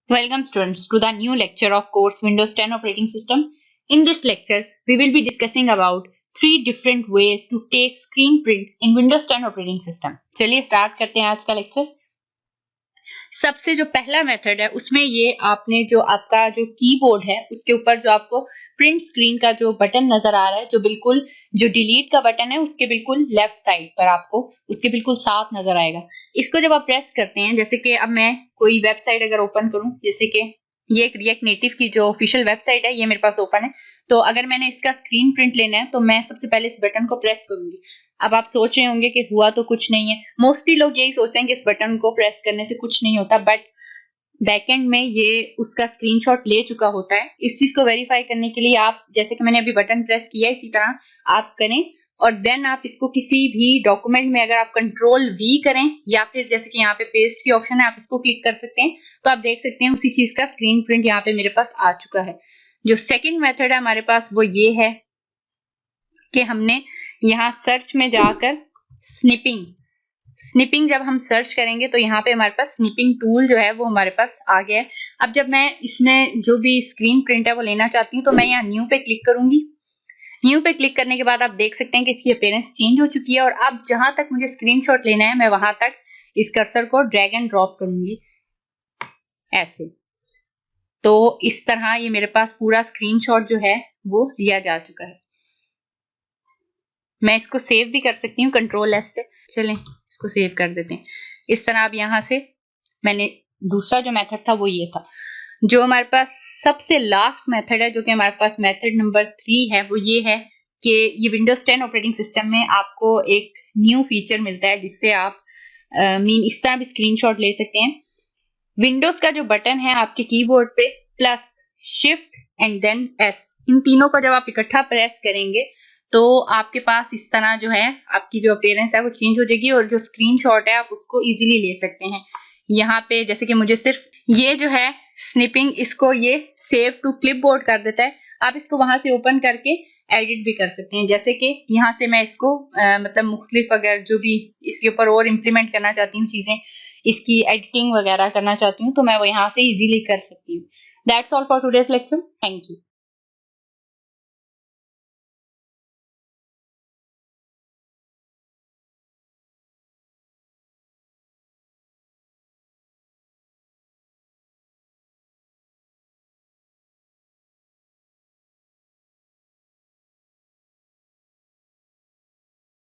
Welcome students to the new lecture of course Windows 10 operating system. In this lecture, we will be discussing about 3 different ways to take screen print in Windows 10 operating system. चलिए start करते हैं आज का lecture. सबसे जो पहला method है उसमें ये आपने जो आपका जो कीबोर्ड है उसके ऊपर जो आपको प्रिंट स्क्रीन का जो बटन नजर आ रहा है, जो बिल्कुल जो डिलीट का बटन है उसके बिल्कुल लेफ्ट साइड पर आपको उसके बिल्कुल साथ नजर आएगा। इसको जब आप प्रेस करते हैं, जैसे कि अब मैं कोई वेबसाइट अगर ओपन करूं, जैसे कि ये एक रिएक्ट नेटिव की जो ऑफिशियल वेबसाइट है ये मेरे पास ओपन है, तो अगर मैंने इसका स्क्रीन प्रिंट लेना है तो मैं सबसे पहले इस बटन को प्रेस करूंगी। अब आप सोच रहे होंगे कि हुआ तो कुछ नहीं है। मोस्टली लोग यही सोचते हैं कि इस बटन को प्रेस करने से कुछ नहीं होता, बट बैकएंड में ये उसका स्क्रीनशॉट ले चुका होता है। इस चीज को वेरीफाई करने के लिए आप, जैसे कि मैंने अभी बटन प्रेस किया, इसी तरह आप करें और देन आप इसको किसी भी डॉक्यूमेंट में अगर आप कंट्रोल वी करें या फिर जैसे कि यहाँ पे पेस्ट की ऑप्शन है आप इसको क्लिक कर सकते हैं, तो आप देख सकते हैं उसी चीज का स्क्रीन प्रिंट यहाँ पे मेरे पास आ चुका है। जो सेकंड मेथड है हमारे पास वो ये है कि हमने यहाँ सर्च में जाकर स्निपिंग जब हम सर्च करेंगे तो यहाँ पे हमारे पास स्निपिंग टूल जो है वो हमारे पास आ गया है। अब जब मैं इसमें जो भी स्क्रीन प्रिंट है वो लेना चाहती हूँ तो मैं यहाँ न्यू पे क्लिक करूंगी। न्यू पे क्लिक करने के बाद आप देख सकते हैं कि इसकी अपीयरेंस चेंज हो चुकी है और अब जहां तक मुझे स्क्रीनशॉट लेना है मैं वहां तक इस कर्सर को ड्रैग एंड ड्रॉप करूंगी ऐसे। तो इस तरह ये मेरे पास पूरा स्क्रीनशॉट जो है वो लिया जा चुका है। मैं इसको सेव भी कर सकती हूँ कंट्रोल एस से। चलें इसको सेव कर देते हैं। इस तरह अब यहाँ से मैंने दूसरा जो मेथड था वो ये था। जो हमारे पास सबसे लास्ट मेथड है, जो कि हमारे पास मेथड नंबर 3 है, वो ये है कि ये विंडोज 10 ऑपरेटिंग सिस्टम में आपको एक न्यू फीचर मिलता है जिससे आप इस तरह भी स्क्रीनशॉट ले सकते हैं। विंडोज का जो बटन है आपके कीबोर्ड पे plus shift and then S, इन तीनों को जब आप इकट्ठा प्रेस करेंगे तो आपके पास इस तरह जो है आपकी जो अपीयरेंस है वो चेंज हो जाएगी और जो स्क्रीनशॉट है आप उसको इजीली ले सकते हैं। यहाँ पे जैसे कि मुझे सिर्फ ये जो है स्निपिंग, इसको ये सेव टू क्लिपबोर्ड कर देता है। आप इसको वहां से ओपन करके एडिट भी कर सकते हैं। जैसे कि यहाँ से मैं इसको मतलब मुख्तलिफ अगर जो भी इसके ऊपर और इम्प्लीमेंट करना चाहती हूँ चीजें, इसकी एडिटिंग वगैरह करना चाहती हूँ तो मैं वो यहाँ से इजीली कर सकती हूँ। That's all for today's lecture. Thank you.